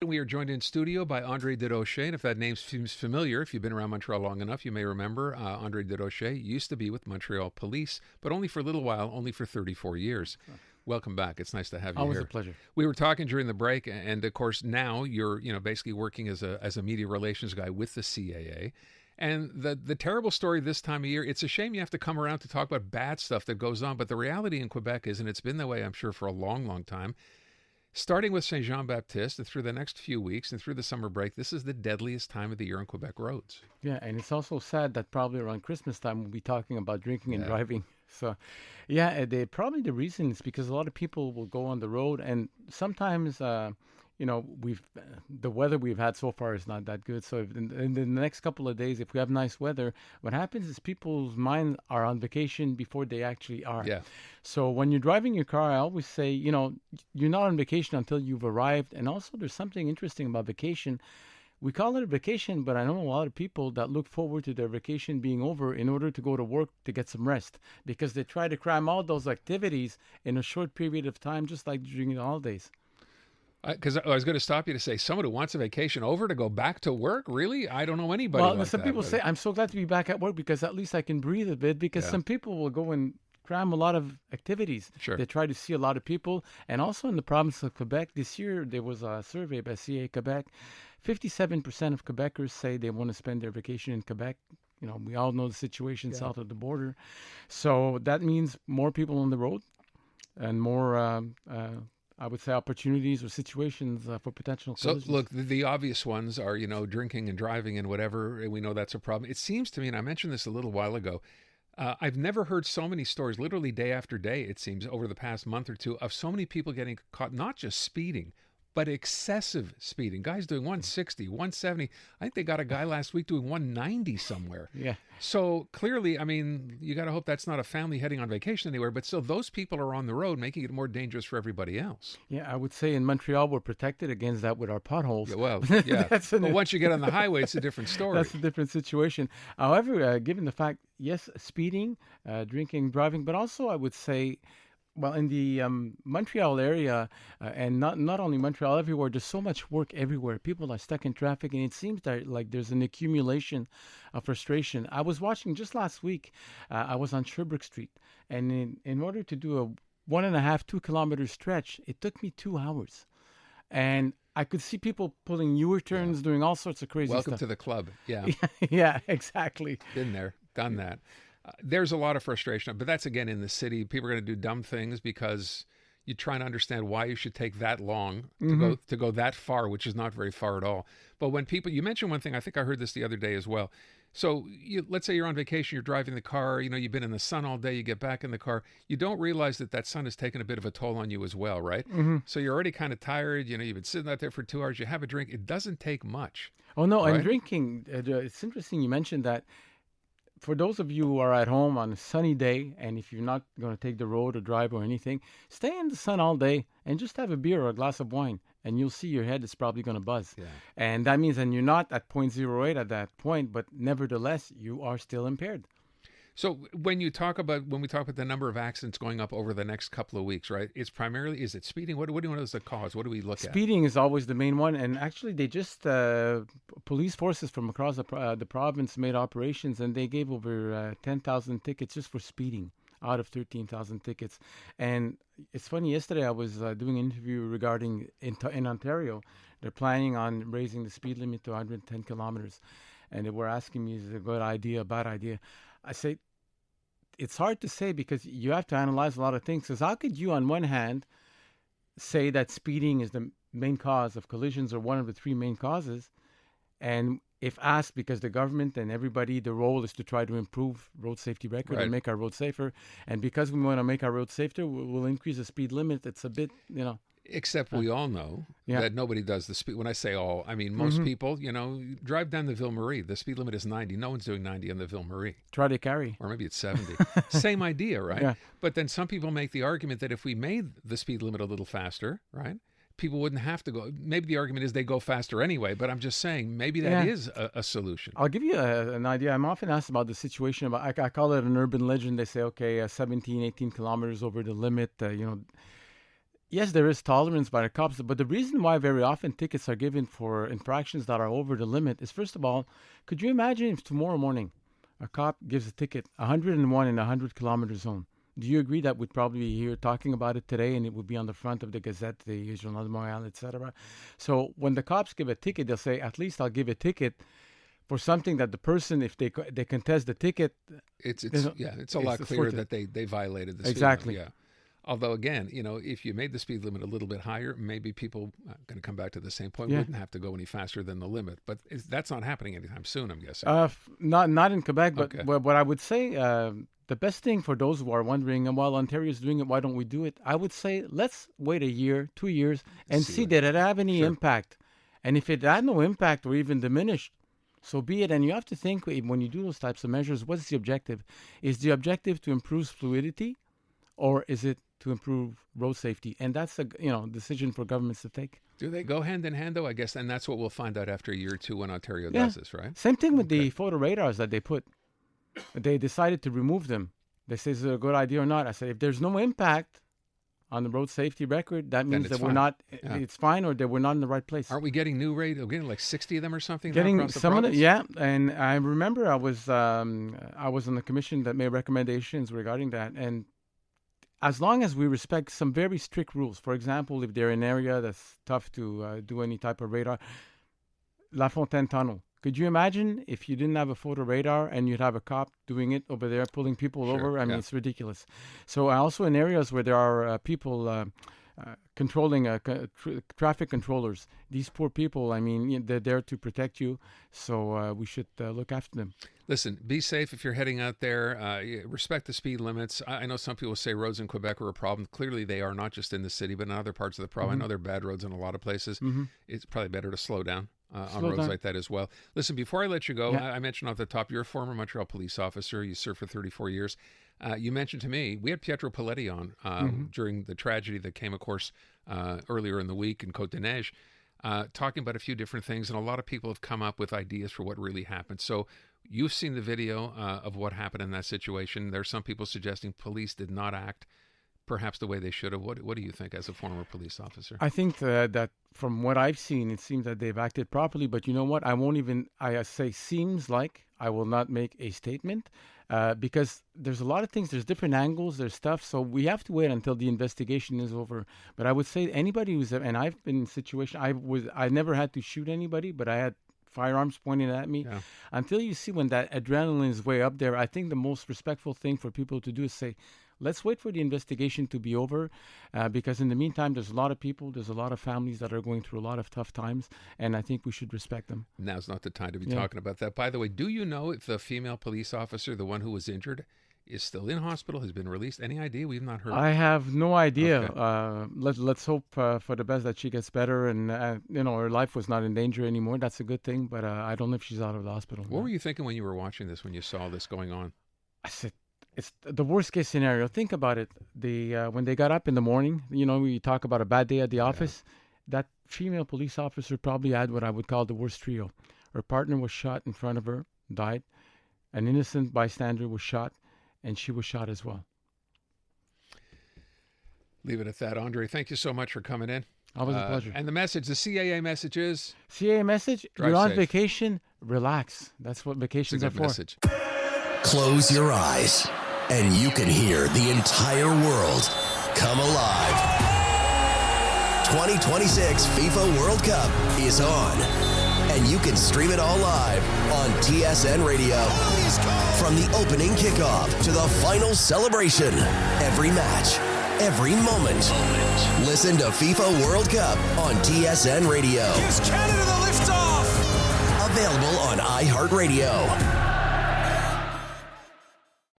We are joined in studio by André Durocher, and if that name seems familiar, if you've been around Montreal long enough, you may remember André Durocher used to be with Montreal Police, but only for a little while, only for 34 years. Welcome back. It's nice to have you Always here. a pleasure. We were talking during the break, and of course now you're basically working as a media relations guy with the CAA. And the terrible story this time of year, it's a shame you have to come around to talk about bad stuff that goes on, but the reality in Quebec is, and it's been that way, I'm sure, for a long, long time, starting with Saint Jean Baptiste and through the next few weeks and through the summer break, this is the deadliest time of the year on Quebec roads. Yeah, and it's also sad that probably around Christmas time we'll be talking about drinking and Yeah. driving. So, yeah, probably the reason is because a lot of people will go on the road, and sometimes, we've the weather we've had so far is not that good. So, if in the next couple of days, if we have nice weather, what happens is people's minds are on vacation before they actually are. Yeah. So, when you're driving your car, I always say, you're not on vacation until you've arrived. And also, there's something interesting about vacation. We call it a vacation, but I know a lot of people that look forward to their vacation being over in order to go to work to get some rest because they try to cram all those activities in a short period of time, just like during the holidays. Because I was going to stop you to say, someone who wants a vacation over to go back to work? Really? I don't know anybody Well, like some that, people but- say, I'm so glad to be back at work because at least I can breathe a bit because Yeah. some people will go and cram a lot of activities. Sure. They try to see a lot of people. And also in the province of Quebec, this year there was a survey by CAA-Québec. 57% of Quebecers say they want to spend their vacation in Quebec. We all know the situation south of the border. So that means more people on the road and more, I would say, opportunities or situations for potential So, collisions. look, the obvious ones are, drinking and driving and whatever. And we know that's a problem. It seems to me, and I mentioned this a little while ago, I've never heard so many stories, literally day after day, it seems, over the past month or two, of so many people getting caught, not just speeding, but excessive speeding. Guys doing 160, 170. I think they got a guy last week doing 190 somewhere. Yeah. So clearly, I mean, you got to hope that's not a family heading on vacation anywhere, but still, those people are on the road, making it more dangerous for everybody else. Yeah, I would say in Montreal we're protected against that with our potholes. Yeah, well, yeah. That's But once you get on the highway, it's a different story. That's a different situation. However, given the fact, yes, speeding, drinking, driving, but also I would say, well, in the Montreal area, and not only Montreal, everywhere, there's so much work everywhere. People are stuck in traffic, and it seems that like there's an accumulation of frustration. I was watching just last week. I was on Sherbrooke Street, and in order to do a 1.5, 2 kilometer stretch, it took me 2 hours, and I could see people pulling U-turns, doing all sorts of crazy Welcome stuff. to the club. Yeah. Yeah, exactly. Been there, done that. There's a lot of frustration, but that's again in the city. People are going to do dumb things because you're trying to understand why you should take that long to go that far, which is not very far at all. But when people, you mentioned one thing, I think I heard this the other day as well. So let's say you're on vacation, you're driving the car, you've been in the sun all day, you get back in the car, you don't realize that sun has taken a bit of a toll on you as well, right? So you're already kind of tired, you've been sitting out there for 2 hours, you have a drink, it doesn't take much. Oh, no, Right? and drinking, it's interesting you mentioned that. For those of you who are at home on a sunny day, and if you're not going to take the road or drive or anything, stay in the sun all day and just have a beer or a glass of wine, and you'll see your head is probably going to buzz. Yeah. And that means, and you're not at 0.08 at that point, but nevertheless, you are still impaired. So when we talk about the number of accidents going up over the next couple of weeks, right? It's primarily, is it speeding? What do you know is the cause? What do we look at? Speeding is always the main one, and actually, they just police forces from across the province made operations, and they gave over 10,000 tickets just for speeding out of 13,000 tickets. And it's funny. Yesterday, I was doing an interview regarding in Ontario. They're planning on raising the speed limit to 110 kilometers, and they were asking me, "Is it a good idea, a bad idea?" I say, it's hard to say because you have to analyze a lot of things. Because how could you, on one hand, say that speeding is the main cause of collisions or one of the three main causes, and if asked, because the government and everybody, the role is to try to improve road safety record Right. and make our roads safer, and because we want to make our roads safer, we'll increase the speed limit. It's a bit, Except we all know Yeah. that nobody does the speed. When I say all, I mean most people, drive down the Ville Marie. The speed limit is 90. No one's doing 90 on the Ville Marie. try to carry. Or maybe it's 70. Same idea, right? Yeah. But then some people make the argument that if we made the speed limit a little faster, right, people wouldn't have to go. Maybe the argument is they go faster anyway, but I'm just saying maybe that Yeah. is a solution. I'll give you an idea. I'm often asked about the situation. I call it an urban legend. They say, okay, 17, 18 kilometers over the limit, yes, there is tolerance by the cops, but the reason why very often tickets are given for infractions that are over the limit is, first of all, could you imagine if tomorrow morning a cop gives a ticket 101 in a 100-kilometer zone? Do you agree that we'd probably be here talking about it today, and it would be on the front of the Gazette, the Journal de Montréal, etc.? So when the cops give a ticket, they'll say, at least I'll give a ticket for something that the person, if they contest the ticket, it's a lot clearer that they violated the speed limit. Yeah. Although again, if you made the speed limit a little bit higher, maybe people are going to come back to the same point. Wouldn't have to go any faster than the limit. But that's not happening anytime soon, I'm guessing. Not in Quebec, but Okay. what I would say, the best thing for those who are wondering, while Ontario's doing it, why don't we do it? I would say let's wait a year, 2 years, and see did it have any impact. And if it had no impact or even diminished, so be it. And you have to think, when you do those types of measures, what's the objective? Is the objective to improve fluidity, or is it to improve road safety? And that's a decision for governments to take. Do they go hand in hand, though? I guess, and that's what we'll find out after a year or two when Ontario does this, right? Same thing with the photo radars that they put. They decided to remove them. They say, is it a good idea or not? I said, if there's no impact on the road safety record, that means that we're not, it's fine, or that we're not in the right place. Aren't we getting new radars? We're getting like 60 of them or something? Getting some of them, yeah. And I remember I was on the commission that made recommendations regarding that. And as long as we respect some very strict rules, for example, if they're in an area that's tough to do any type of radar, La Fontaine Tunnel. Could you imagine if you didn't have a photo radar and you'd have a cop doing it over there, pulling people over? I mean, it's ridiculous. So also in areas where there are people controlling traffic controllers, these poor people, I mean, they're there to protect you. So we should look after them. Listen, be safe if you're heading out there. Respect the speed limits. I know some people say roads in Quebec are a problem. Clearly, they are, not just in the city, but in other parts of the province. I know there are bad roads in a lot of places. It's probably better to slow down on roads like that as well. Listen, before I let you go, I mentioned off the top, you're a former Montreal police officer. You served for 34 years. You mentioned to me, we had Pietro Paletti on during the tragedy that came, of course, earlier in the week in Côte-des-Neiges, talking about a few different things, and a lot of people have come up with ideas for what really happened. So you've seen the video of what happened in that situation. There are some people suggesting police did not act perhaps the way they should have. What do you think as a former police officer? I think that from what I've seen, it seems that they've acted properly. But you know what? I say seems like. I will not make a statement because there's a lot of things. There's different angles. There's stuff. So we have to wait until the investigation is over. But I would say anybody who's, and I've been in a situation, I never had to shoot anybody, but I had firearms pointed at me. Yeah. Until you see when that adrenaline is way up there, I think the most respectful thing for people to do is say, let's wait for the investigation to be over because in the meantime, there's a lot of people, there's a lot of families that are going through a lot of tough times, and I think we should respect them. Now's not the time to be talking about that. By the way, do you know if the female police officer, the one who was injured, is still in hospital, has been released? Any idea? We've not heard. I have no idea. Okay. Let's hope for the best that she gets better and, her life was not in danger anymore. That's a good thing, but I don't know if she's out of the hospital. What were you thinking when you were watching this, when you saw this going on? I said, it's the worst case scenario. Think about it. When they got up in the morning, we talk about a bad day at the office. That female police officer probably had what I would call the worst trio. Her partner was shot in front of her, died. An innocent bystander was shot, and she was shot as well. Leave it at that, Andre. Thank you so much for coming in. Always a pleasure. And the message, the CAA message is? CAA message, you're on vacation, relax. That's what vacations are for. Message. Close your eyes, and you can hear the entire world come alive. 2026 FIFA World Cup is on, and you can stream it all live on TSN Radio. From the opening kickoff to the final celebration, every match, every moment. Listen to FIFA World Cup on TSN Radio. Gives Canada the lift off. Available on iHeartRadio.